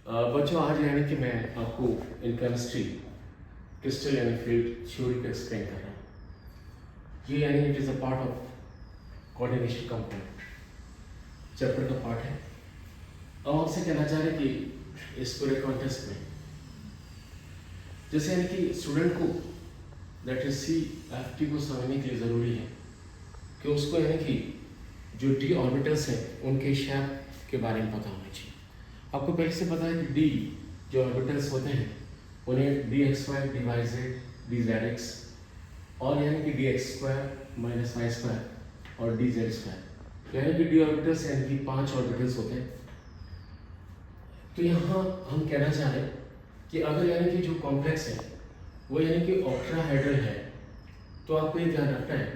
बच्चों आज यानी कि मैं आपको इन केमिस्ट्री क्रिस्टल यानी फील्ड थ्योरी को एक्सप्लेन कर रहा हूँ। ये यानी it is a part of coordination component chapter का पार्ट है। अब आपसे कहना चाह रहे कि इस पूरे कॉन्टेस्ट में जैसे यानी कि स्टूडेंट को दैट इज CFT को समझने के लिए ज़रूरी है कि उसको यानी कि जो d ऑर्बिटल्स हैं उनके शेप के बारे में पता होना चाहिए। आपको पहले से पता है कि d जो ऑर्बिटल्स होते हैं उन्हें dxy dz dzx और यानी कि dx² - y² और dz² यानी कि d ऑर्बिटल्स यानी कि 5 ऑर्बिटल्स होते हैं। तो यहाँ हम कहना चाह रहे हैं कि अगर यानी कि जो कॉम्प्लेक्स है वो यानी कि ऑक्ट्राहेड्रल है, तो आपको ये ध्यान रखना है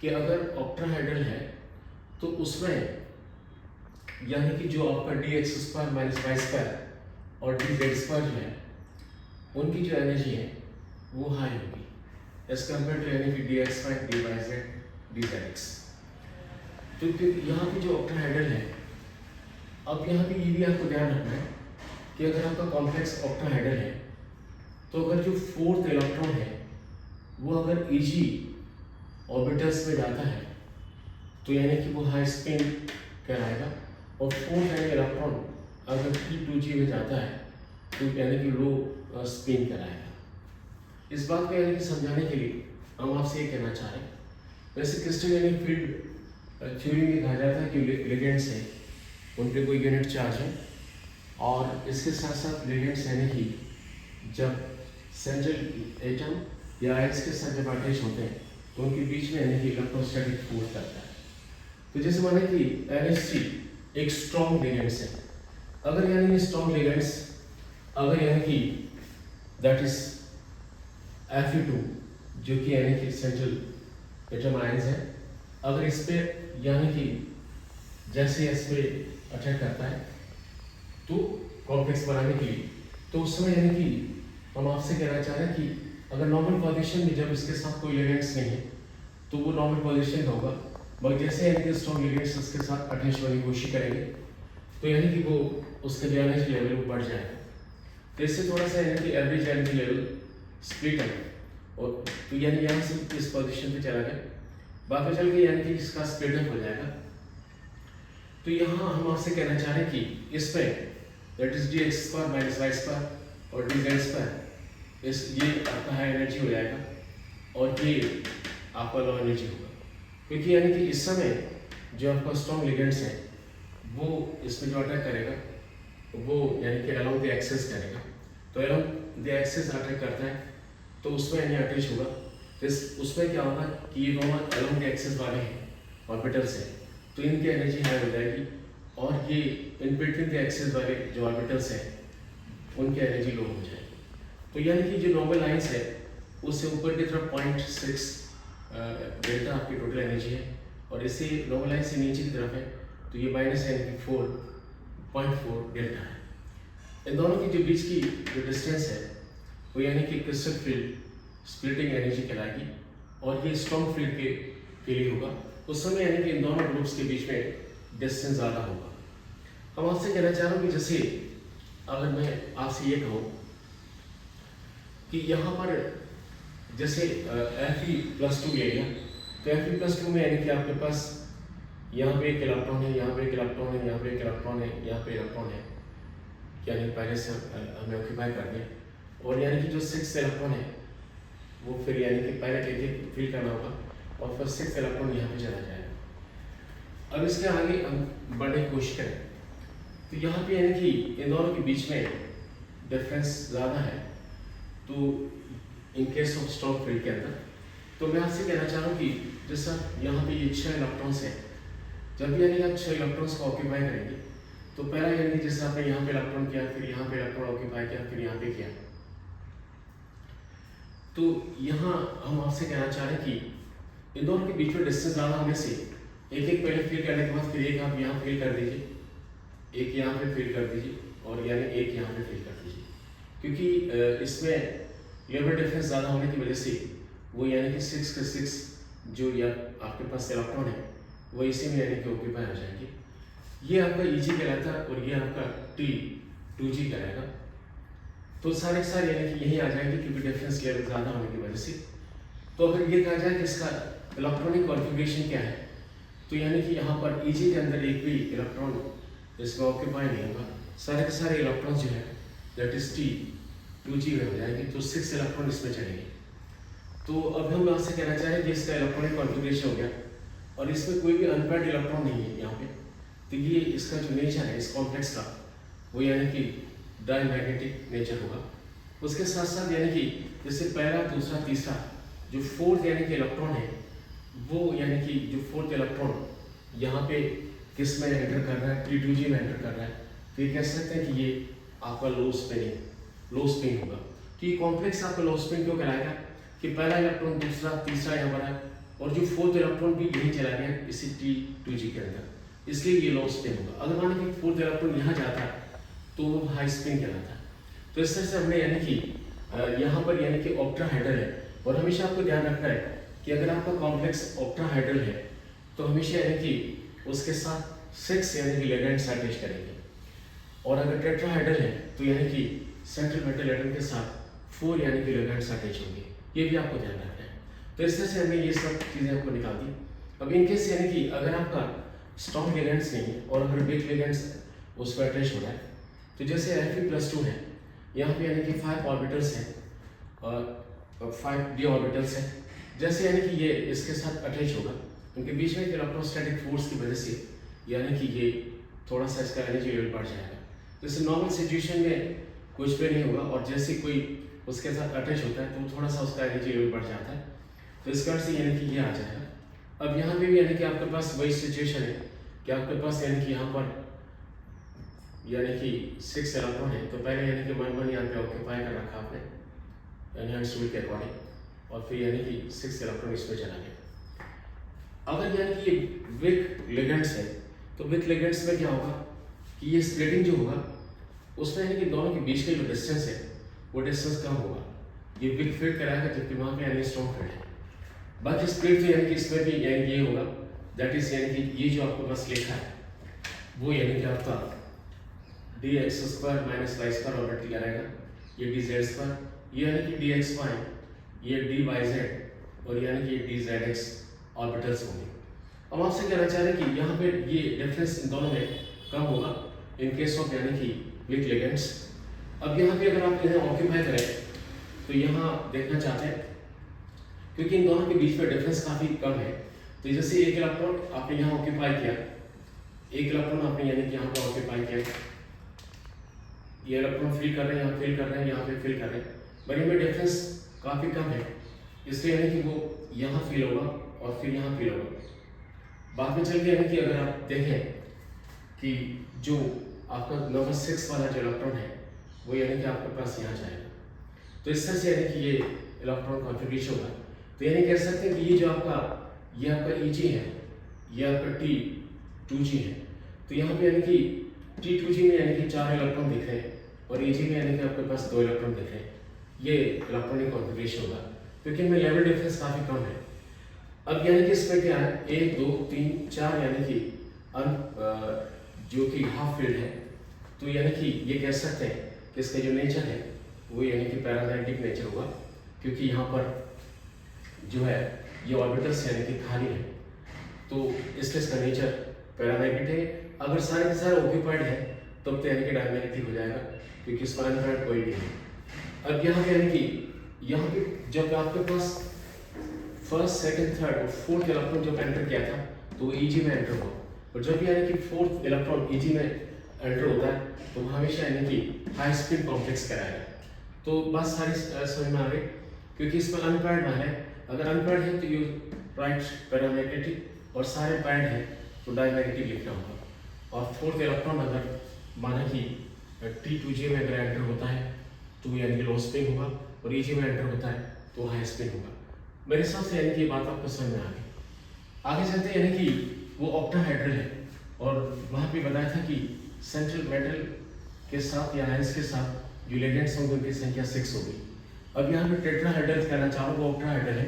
कि अगर ऑक्ट्राहेड्रल है तो उसमें यानी कि जो आपका dx² - y² और dz² जो है उनकी जो एनर्जी है वो हाई होगी एज कम्पेयर टू यानी कि dxy dyz dzx। तो यहाँ पे जो ऑक्टाहेड्रल है, अब यहाँ पे ये भी आपको ध्यान रखना है कि अगर आपका कॉम्प्लेक्स ऑक्टाहेड्रल है तो अगर जो 4th इलेक्ट्रॉन है वो अगर Eg ऑर्बिटल्स में जाता है तो यानी कि वो हाई स्पिन कहलाएगा, और 4th इलेक्ट्रॉन अगर P2G में जाता है तो यानी कि लो स्पिन कराएगा। इस बात को यानी कि समझाने के लिए हम आपसे ये कहना चाह रहे हैं, वैसे क्रिस्टल यानी फील्ड थ्योरी में कहा जाता है कि लिगेंड्स हैं उन पे कोई यूनिट चार्ज है, और इसके साथ साथ लिगेंड्स यानी कि जब सेंट्रल एटम या आयंस के साथ जब अटैच होते हैं तो उनके बीच में यानी कि इलेक्ट्रोस्टैटिक फोर्स करता है। तो जैसे माने कि NH3 एक स्ट्रॉन्ग लिगेंड्स है, अगर यानी कि स्ट्रॉन्ग लिगेंड्स अगर यानी कि दैट इज Fe2 जो कि यानी कि सेंट्रल एटम आयंस है, अगर इस पे यानी कि जैसे इस पे अटैक करता है तो कॉम्प्लेक्स बनाने के लिए, तो उस समय यानी कि हम आपसे कहना चाह रहे हैं कि अगर नॉर्मल पोजीशन में जब इसके साथ कोई लिगेंड्स नहीं है तो वो नॉर्मल पोजीशन में होगा, मगर जैसे यानी कि स्ट्रॉन्ग लिगेंड्स उसके साथ अटैच होने की कोशिश करेंगे तो यानी कि वो उसके जो एनर्जी लेवल वो बढ़ जाएगा। तो इससे थोड़ा सा यानी कि एवरेज एनर्जी लेवल स्प्लिट है, और तो यानी यहाँ से इस पोजीशन पे चला गया, बाद में चल के यानी कि इसका स्प्लिट अप हो जाएगा। तो यहाँ हम आपसे कहना चाह रहे हैं कि इस पे दैट इज dx² - y² और dz² इस ये आपका हाई एनर्जी हो जाएगा और ये आपका लो एनर्जी होगा, क्योंकि यानी कि इस समय जो आपका स्ट्रॉन्ग लिगेंड्स है वो इसमें जो अटैक करेगा वो यानी कि अलोंग द एक्सिस करेगा। तो अलोंग द एक्सिस अटैक करता है तो उसमें यानी अटैच होगा, तो उसमें क्या होगा कि ये दोनों अलोंग द एक्सिस वाले हैं ऑर्बिटल्स हैं, तो इनकी एनर्जी हाई हो जाएगी, और ये इन बिटवीन द एक्सिस वाले जो ऑर्बिटल्स हैं उनकी एनर्जी लो हो जाएगी। तो यानी कि जो नॉर्मल लाइंस है उससे ऊपर की तरफ 0.6 डेल्टा आपकी टोटल एनर्जी है, और इससे नॉर्मल लाइन से नीचे की तरफ है तो ये माइनस यानी कि 4.4 डेल्टा है। इन दोनों की जो बीच की जो डिस्टेंस है वो यानी कि क्रिस्टल फील्ड स्प्लिटिंग एनर्जी कहलाएगी, और ये स्ट्रॉन्ग फील्ड के लिए होगा, उस समय यानी कि इन दोनों ग्रुप्स के बीच में डिस्टेंस ज़्यादा होगा। हम आपसे कहना चाह रहा हूँ कि जैसे अगर मैं आपसे ये कहूँ कि यहाँ पर जैसे Fe+2 ले लिया, तो Fe+2 में यानी कि आपके पास यहाँ पे एक इलेक्ट्रॉन है, यहाँ पे एक इलेक्ट्रॉन है, यहाँ पे एक इलेक्ट्रॉन है, यहाँ पे इलेक्ट्रॉन है, यानी पहले से हमें ऑक्यूपाई कर दिया, और यानी कि जो 6th इलेक्ट्रॉन है वो फिर यानी कि पहले एक फिल करना होगा और फिर 6th इलेक्ट्रॉन यहाँ पे चला जाएगा। अब इसके आगे हम बढ़ने की कोशिश करें तो यहाँ पे यानी कि इन दोनों के बीच में डिफरेंस ज़्यादा है, तो in case of strong field के अंदर, तो मैं आपसे कहना चाह रहा हूँ कि जैसा यहाँ पे ये 6 इलेक्ट्रॉन्स हैं, जब भी यानी आप 6 इलेक्ट्रॉन्स को ऑक्यूपाई करेंगे तो पहला यानी कि जैसे आपने यहाँ पे इलेक्ट्रॉन किया, फिर यहाँ पे इलेक्ट्रॉन ऑक्यूपाई किया, फिर यहाँ पे किया, तो यहाँ हम आपसे कहना चाह रहे हैं कि इन दोनों के बीच में डिस्टेंस ज़्यादा होने से एक एक पहले फिल करने के बाद फिर एक आप यहाँ फिल कर दीजिए, एक यहाँ पे फिल कर दीजिए, और यानी एक यहाँ पे फिल कर दीजिए, क्योंकि इसमें लेवल डिफरेंस ज़्यादा होने की वजह से वो यानी कि 6 के 6 जो या आपके पास इलेक्ट्रॉन है वो इसी में यानी कि ऑक्यूपाई हो जाएंगे। ये आपका Eg कहलाता है, और ये आपका T 2G कराएगा। तो सारे यानी कि यही आ जाएंगे क्योंकि डिफरेंस लेवल ज़्यादा होने की वजह से। तो अगर ये कहा जाए कि इसका इलेक्ट्रॉनिक कॉन्फ़िगरेशन क्या है, तो यानी कि यहाँ पर EG के अंदर एक भी इलेक्ट्रॉन इसमें ऑक्यूपाई नहीं होगा। सारे के सारे इलेक्ट्रॉन जो है दैट इज T2G में हो जाएंगे, तो 6 इलेक्ट्रॉन इसमें चलेंगे। तो अब हम आपसे कहना चाह रहे हैं कि इसका इलेक्ट्रॉनिक कॉन्फ़िगरेशन हो गया और इसमें कोई भी अनपेयर्ड इलेक्ट्रॉन नहीं है यहाँ पे। तो ये इसका जो नेचर है इस कॉम्प्लेक्स का, वो यानी कि डायमैग्नेटिक नेचर होगा। उसके साथ साथ यानी कि जैसे पहला, दूसरा, तीसरा, जो फोर्थ यानी कि इलेक्ट्रॉन है, वो यानी कि जो फोर्थ इलेक्ट्रॉन यहाँ पे किस में एंटर कर रहा है, T2G में एंटर कर रहा है। तो ये कह सकते हैं कि ये आपका लो स्पिन होगा। तो ये कॉम्प्लेक्स आपका लो स्पिन क्यों कहलाएगा कि पहला इलेक्ट्रॉन, दूसरा, तीसरा यहाँ पर है और जो फोर्थ इलेक्ट्रॉन भी यहीं चला गया इसी T2G के अंदर, इसलिए ये लो स्पिन होगा। अगर माने कि फोर्थ इलेक्ट्रॉन यहाँ जाता है तो वो हाई स्पिन कहलाता है। तो इस तरह से हमने यानी कि यहाँ पर यानी कि ऑक्टाहेड्रल है। और हमेशा आपको ध्यान रखना है कि अगर आपका कॉम्प्लेक्स ऑक्टाहेड्रल है तो हमेशा यानी कि उसके साथ 6 यानी कि लिगेंड्स अटैच करेंगे, और अगर टेट्राहेड्रल है तो यानी कि सेंट्रल मेटल एटम के साथ 4 यानी कि लिगेंड्स अटैच होंगे। ये भी आपको ध्यान रखना है। तो इस तरह से हमने ये सब चीज़ें आपको निकाल दी। अब इनकेस यानी कि अगर आपका स्ट्रॉन्ग लिगेंड्स नहीं है और अगर वीक लिगेंड्स उस पर अटैच हो रहा है, तो जैसे Fe+2 है, यहाँ पे यानी कि 5 ऑर्बिटल्स हैं और 5 d ऑर्बिटल्स हैं। जैसे यानी कि ये इसके साथ अटैच होगा, उनके बीच में इलेक्ट्रोस्टैटिक फोर्स की वजह से यानी कि ये थोड़ा सा इसका एनर्जी लेवल बढ़ जाएगा। जैसे नॉर्मल सिचुएशन में कुछ भी नहीं होगा और जैसे कोई उसके साथ अटैच होता है तो थोड़ा सा उसका एनर्जी लेवल बढ़ जाता है। तो इस कारण से यानी कि ये आ जाएगा। अब यहाँ पे भी यानी कि आपके पास वही सिचुएशन है कि आपके पास यानी कि यहाँ पर यानी कि 6 इलेक्ट्रॉन है। तो पहले यानी कि 1 यहाँ पे ऑक्यूपाई कर रखा आपने एनहांस्ड रूल के अकॉर्डिंग, और फिर यानी कि 6 इलेक्ट्रॉन इसमें चला गया। अगर यानी कि ये वीक लिगेंड्स है तो वीक लिगेंड्स में क्या होगा कि ये स्प्लिटिंग जो होगा उसमें यानी कि दोनों के बीच का जो डिस्टेंस है वो डिस्टेंस कम होगा। ये वीक फील्ड कराएगा जबकि वहाँ पे यानी स्ट्रॉन्ग फील्ड है। बाकी स्प्लिट तो यानी कि इसमें भी यानी ये होगा, दैट इज यानी कि ये जो आपके पास लिखा है वो यानी कि आपका dx² माइनस y² ऑर्बिटल रहेगा, ये dz², ये यानी कि dxy, ये dyz और यानी कि dzx ऑर्बिटल्स होंगे। अब आपसे कहना चाह रहे हैं कि यहाँ पे ये डिफरेंस इन दोनों में कम होगा इन केस ऑफ यानी कि वीक लिगेंड्स। अब यहाँ पे अगर आप इन्हें ऑक्यूपाई करें तो यहाँ देखना चाहते हैं क्योंकि इन दोनों के बीच में डिफरेंस काफ़ी कम है। तो जैसे एक इलेक्ट्रॉन आपने यहाँ ऑक्यूपाई किया, एक इलेक्ट्रॉन आपने यानी कि यहाँ पर ऑक्यूपाई किया, ये इलेक्ट्रॉन फिल कर रहे हैं, यहाँ फिल कर रहे हैं, यहाँ पे फिल कर रहे हैं, पर इनमें डिफरेंस काफ़ी कम है, इसलिए यानी कि वो यहाँ फिल होगा और फिर यहाँ फिल होगा। बाद में चल के यानी कि अगर आप देखें कि जो आपका नंबर 6 वाला जो इलेक्ट्रॉन है वो यानी कि आपके पास यहाँ जाएगा। तो इस तरह से यानी कि ये इलेक्ट्रॉन कॉन्फ़िगरेशन होगा। तो यानी कह सकते हैं कि ये जो आपका EG है, ये आपका T2G है। तो यहाँ पे यानी कि T2G में यानी कि 4 इलेक्ट्रॉन दिख रहे हैं और EG में यानी कि आपके पास 2 इलेक्ट्रॉन दिख रहे हैं। ये इलेक्ट्रॉनिक कॉन्फ़िगरेशन होगा क्योंकि इनमें लेवल डिफरेंस काफ़ी कम है। अब यानी कि इसमें क्या है, 1 2 3 4 यानी कि जो कि हाफ फील्ड है। तो यानी कि ये कह सकते हैं कि इसका जो नेचर है वो यानी कि पैरामैग्नेटिक नेचर होगा क्योंकि यहाँ पर जो है ये ऑर्बिटल्स यानी कि खाली है, तो इसलिए इसका नेचर पैरामैग्नेटिक है। अगर सारे के सारे ऑक्यूपाइड है तब तो यानी कि डायमैग्नेटिक हो जाएगा क्योंकि इस पर अनपेयर्ड कोई भी नहीं। अब यहाँ पे यानी कि यहाँ पे जब आपके पास फर्स्ट सेकंड थर्ड और फोर्थ इलेक्ट्रॉन जब एंटर किया था तो वो EG में एंटर हुआ, और जब भी यानी कि फोर्थ इलेक्ट्रॉन EG में एंटर होता है तो हमेशा यानी कि हाई स्पिन कॉम्प्लेक्स कराएगा। तो बस सारी समझ में आ गई क्योंकि इसमें अनपेयर्ड है। अगर अनपेयर्ड है तो यू राइट पैरामैग्नेटिक और सारे पैड है तो डायमैग्नेटिक लिखना होगा। और फोर्थ इलेक्ट्रॉन अगर माना कि T2G में अगर एंटर होता है तो यानी कि लो स्पिन होगा और EG में एंटर होता है तो हाई स्पिन होगा। मेरे हिसाब से यानी कि ये बात आपको समझ में आ गई। आगे चलते यानी कि वो ऑक्टाहेड्रल है और वहाँ पे बताया था कि सेंट्रल मेटल के साथ या आयंस के साथ जो लिगेंड्स होंगे उनकी संख्या 6 होगी। अब यहाँ पे टेट्राहेड्रल कहना चाहूँ वो ऑक्टाहेड्रल है।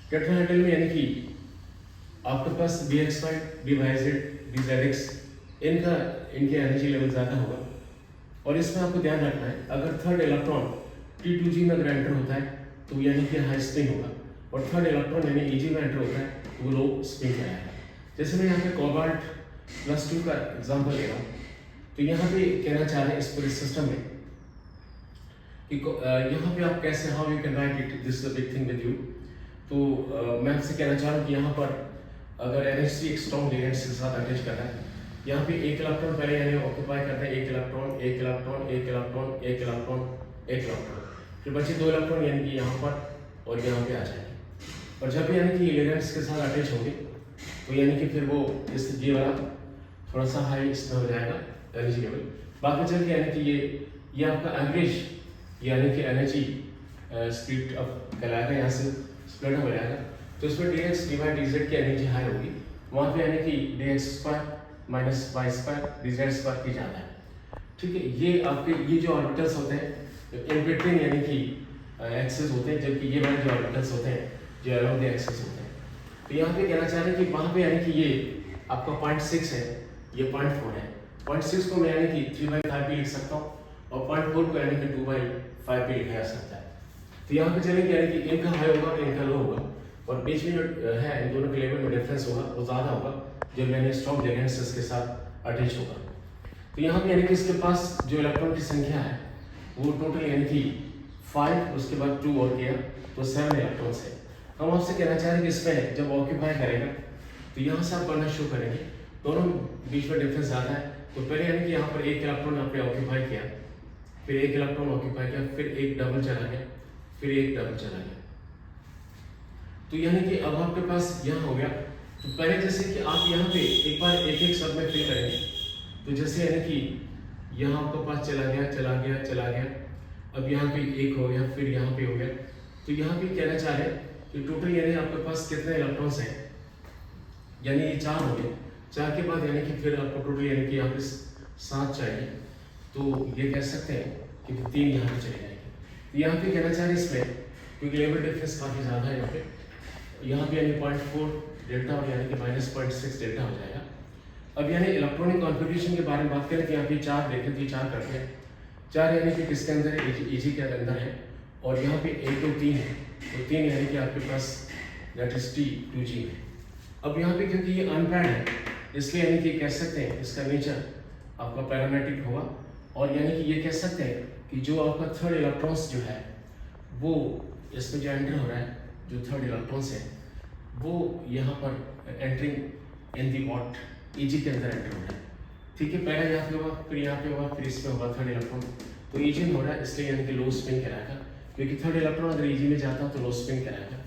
टेट्राहेड्रल में यानी कि आपके पास dxy, dyz, dzx इनके एनर्जी लेवल ज़्यादा होगा और इसमें आपको ध्यान रखना है, अगर थर्ड इलेक्ट्रॉन T2G में अगर एंटर होता है तो यानी कि हाई स्पिन होगा, और थर्ड इलेक्ट्रॉन यानी Eg में एंटर होता है तो वो लो स्पिन कराएगा। जैसे मैं यहाँ पे कोबाल्ट +2 का एग्जाम्पल ले रहा हूँ, तो यहाँ पे कहना चाह रहे हैं इस पूरे सिस्टम में कि यहाँ पे आप कैसे, how you can write it, this is a big thing with you. तो मैं आपसे कहना चाह रहा हूँ कि यहाँ पर अगर NH3 एक स्ट्रॉन्ग लिगेंड्स के साथ अटैच कर रहा है, यहाँ पे एक इलेक्ट्रॉन पहले यानी ऑक्यूपाई करता है, एक इलेक्ट्रॉन एक इलेक्ट्रॉन एक इलेक्ट्रॉन एक इलेक्ट्रॉन एक इलेक्ट्रॉन, फिर बचे 2 इलेक्ट्रॉन यानी कि यहाँ पर और यहाँ पे आ जाएंगे। और जब भी यानी कि लिगेंड्स के साथ अटैच होंगे तो यानी कि फिर वो इस ये वाला थोड़ा सा हाई इसमें हो जाएगा एनर्जी लेवल। बाकी चल के यानी कि ये आपका एवरेज यानी कि एनर्जी स्प्लिट अप कहलाएगा, यहाँ से स्प्लिट हो जाएगा। तो इसमें dx / dz की एनर्जी हाई होगी, वहाँ पे यानी कि dx² - y² dz² की ज़्यादा है। ठीक है, ये आपके ये जो ऑर्बिटल्स होते हैं इन बिटवीन यानी कि एक्सिस होते हैं, जबकि ये वाले जो ऑर्बिटल्स होते हैं जो अराउंड द एक्सिस होते हैं। तो यहाँ पे कहना चाह रहे हैं कि वहाँ पे यानी कि ये आपका 0.6 है, ये 0.4 है। 0.6 को मैं यानी कि 3/5 भी लिख सकता हूँ, और 0.4 को यानी कि 2/5 भी लिखा जा सकता है। तो यहाँ पे चलेंगे यानी कि इनका हाई होगा और इनका लो होगा, और बीच में जो है इन दोनों के लेवल में डिफरेंस होगा वो ज़्यादा होगा जब यानी स्ट्रॉन्ग लिगेंड्स के साथ अटैच होगा। तो यहाँ पे यानी कि इसके पास जो इलेक्ट्रॉन की संख्या है वो टोटल यानी कि 5, उसके बाद 2 और किया तो 7 इलेक्ट्रॉन्स है। हम आपसे कहना चाह रहे हैं कि इसमें जब ऑक्यूपाई करेगा तो यहाँ से आप पढ़ना शुरू करेंगे, दोनों बीच में डिफरेंस ज़्यादा है। तो पहले यानी कि यहाँ पर एक इलेक्ट्रॉन आपने ऑक्यूपाई किया, फिर एक इलेक्ट्रॉन ऑक्यूपाई किया, फिर एक डबल चला गया, फिर एक डबल चला गया। तो यानी कि अब आपके पास यहाँ हो गया। तो पहले जैसे कि आप यहाँ पे एक बार एक एक सब में फिल करेंगे, तो जैसे यानी कि यहाँ आपके पास चला गया चला गया चला गया, अब यहाँ पे एक हो गया, फिर यहाँ पे हो गया। तो यहाँ पे कहना चाह रहे हैं कि टोटल यानी आपके पास कितने इलेक्ट्रॉन्स हैं, यानी ये 4 हो गए। 4 के बाद यानी कि फिर आपको टोटल यानी कि यहाँ पे 7 चाहिए, तो ये कह सकते हैं कि 3 यहाँ पे चले जाएंगे। तो यहाँ पे कहना चाह रहे हैं इसमें क्योंकि लेवल डिफरेंस काफ़ी ज़्यादा है यहाँ पे यानी 0.4 डेल्टा और यानी कि -0.6 डेल्टा हो जाएगा। अब यानी इलेक्ट्रॉनिक कॉन्फ़िगरेशन के बारे में बात करें तो यहाँ पे 4 देखें तो 4 करते हैं। 4 यानी कि किसके अंदर है, Eg के अंदर है, और यहाँ पे 1 2 3 है, तो 3 यानी कि आपके पास दैट इज T2G है। अब यहाँ पे क्योंकि ये अनपैड है इसलिए यानी कि कह सकते हैं इसका नेचर आपका पैरामेट्रिक होगा, और यानी कि ये कह सकते हैं कि जो आपका थर्ड इलेक्ट्रॉन्स जो है वो इसमें जो एंटर हो रहा है, जो थर्ड इलेक्ट्रॉन्स है वो यहाँ पर entering in the what Eg के अंदर एंटर हो रहा है। ठीक है, पहला यहाँ पे होगा, फिर यहाँ पे होगा, फिर इसमें होगा थर्ड इलेक्ट्रॉन, तो Eg में हो रहा है इसलिए यानी कि लो स्पिन कराएगा, क्योंकि थर्ड इलेक्ट्रॉन अगर Eg में जाता है तो लो स्पिन कराएगा।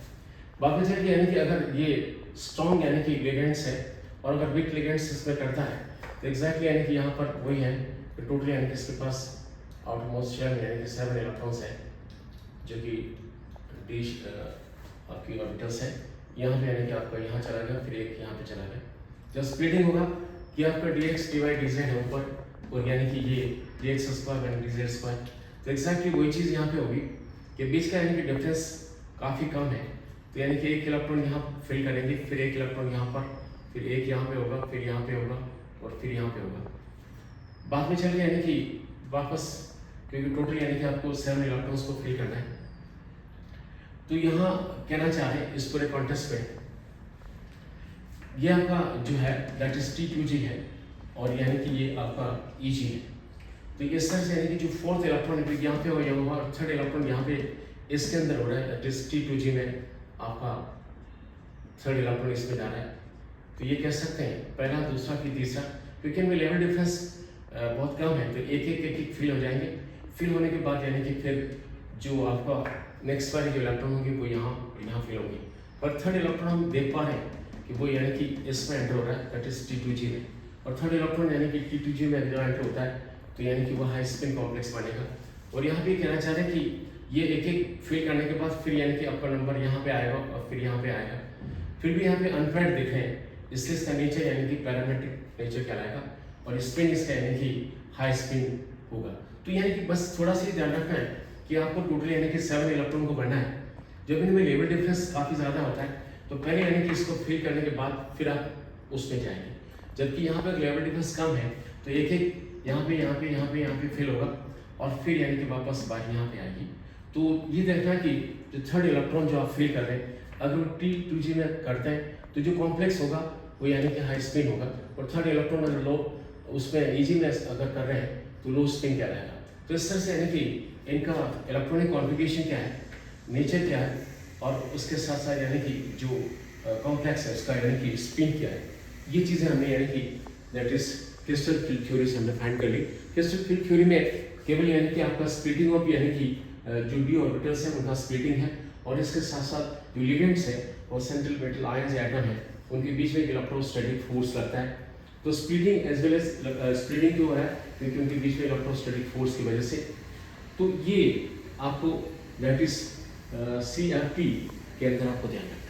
वापस है कि यानी कि अगर ये स्ट्रॉन्ग यानी कि लिगेंड्स है और अगर वीक लिगेंड्स इसमें करता है तो एग्जैक्टली यानी कि यहाँ पर वही है, तो टोटल यानी कि इसके पास ऑलमोस्ट यानी कि 7 इलेक्ट्रॉन्स है जो कि डी आपकी ऑर्बिटल्स है। यहाँ पे यानी कि आपका यहाँ चला गया, फिर एक यहाँ पे चला गया। जब स्प्लिटिंग होगा कि आपका dx dy dz है ऊपर, और यानी कि ये dx² और dz², तो एग्जैक्टली वही चीज़ यहाँ पे होगी कि बीच का यानी कि डिफरेंस काफ़ी कम है। तो यानी कि एक इलेक्ट्रॉन यहाँ फिल करेंगे, फिर एक इलेक्ट्रॉन यहाँ पर, फिर एक यहाँ पे होगा, फिर यहाँ पे होगा, और फिर यहाँ पे होगा। बाद में चलिए यानी कि वापस, क्योंकि टोटल यानी कि आपको 7 इलेक्ट्रॉन्स को फिल करना है। तो यहाँ कहना चाह रहे हैं इस पूरे कॉन्टेस्ट पे ये आपका जो है दैट इज T2G है, और यानी कि ये आपका Eg है। तो इस तरह से यानी कि जो फोर्थ इलेक्ट्रॉन यहाँ पे होगा और थर्ड इलेक्ट्रॉन यहाँ पे इसके अंदर हो रहा है, दैट इज T2G में आपका थर्ड इलेक्ट्रॉन इसमें जा रहा है। तो ये कह सकते हैं पहला, दूसरा, फिर तीसरा, क्योंकि इनमें लेवल डिफरेंस बहुत कम है, तो एक एक फिल हो जाएंगे। फिल होने के बाद यानी कि फिर जो आपका नेक्स्ट वाली जो इलेक्ट्रॉन होंगी वो यहाँ फिल होंगी। पर थर्ड इलेक्ट्रॉन हम देख पा रहे हैं कि वो यानी कि इसमें एंटर हो रहा है, दैट इज T2G में, और थर्ड इलेक्ट्रॉन यानी कि T2G में जो एंटर होता है तो यानी कि वो हाई स्पिन कॉम्प्लेक्स बनेगा। और यहाँ पे कहना चाह रहे हैं कि ये एक एक फिल करने के बाद फिर यानी कि आपका नंबर यहाँ पे आएगा और फिर यहाँ पे आएगा। फिर भी यहाँ पे अनपैड दिख रहे हैं, इसलिए इसका नेचर यानी कि पैरामेट्रिक नेचर कहलाएगा, और स्पिन इसका यानी कि हाई स्पिन होगा। तो यानी कि बस थोड़ा सा ध्यान रखना है कि आपको टोटल यानी कि 7 इलेक्ट्रॉन को बढ़ना है। जब इनमें लेवल डिफरेंस काफ़ी ज़्यादा होता है तो पहले यानी कि इसको फिल करने के बाद फिर आप उसमें जाएंगे, जबकि यहाँ पर लेवल डिफरेंस कम है तो एक एक यहाँ पे फिल होगा और फिर यानी कि वापस बाहर यहाँ पे आएगी। तो ये देखना कि जो थर्ड इलेक्ट्रॉन जो आप फिल कर रहे हैं, अगर वो T2G में करते हैं तो जो कॉम्प्लेक्स होगा वो यानी कि हाई स्पिन होगा, और थर्ड इलेक्ट्रॉन अगर लो उसमें ईजी में अगर कर रहे हैं तो लो स्पिन क्या रहेगा। तो इस तरह से यानी कि इनका इलेक्ट्रॉनिक कॉन्फ़िगरेशन क्या है, नेचर क्या है, और उसके साथ साथ यानी कि जो कॉम्प्लेक्स है उसका यानी कि स्पिन क्या है, ये चीज़ें हमने यानी कि that is crystal field theory से हमने फाइंड कर ली। क्रिस्टल फील्ड थ्योरी में केवल यानी कि आपका स्प्लिटिंग ऑफ यानी कि जो डी ऑर्बिटल्स हैं उनका स्प्लिटिंग है, और इसके साथ साथ जो लिगेंड्स है और सेंट्रल मेटल आयंस एटम है उनके बीच में इलेक्ट्रोस्टैटिक फोर्स लगता है। तो splitting as well as splitting क्यों है, क्योंकि उनके बीच में इलेक्ट्रोस्टैटिक फोर्स की वजह से। तो ये आपको दैट इज CFT के अंदर आपको ध्यान रखना है।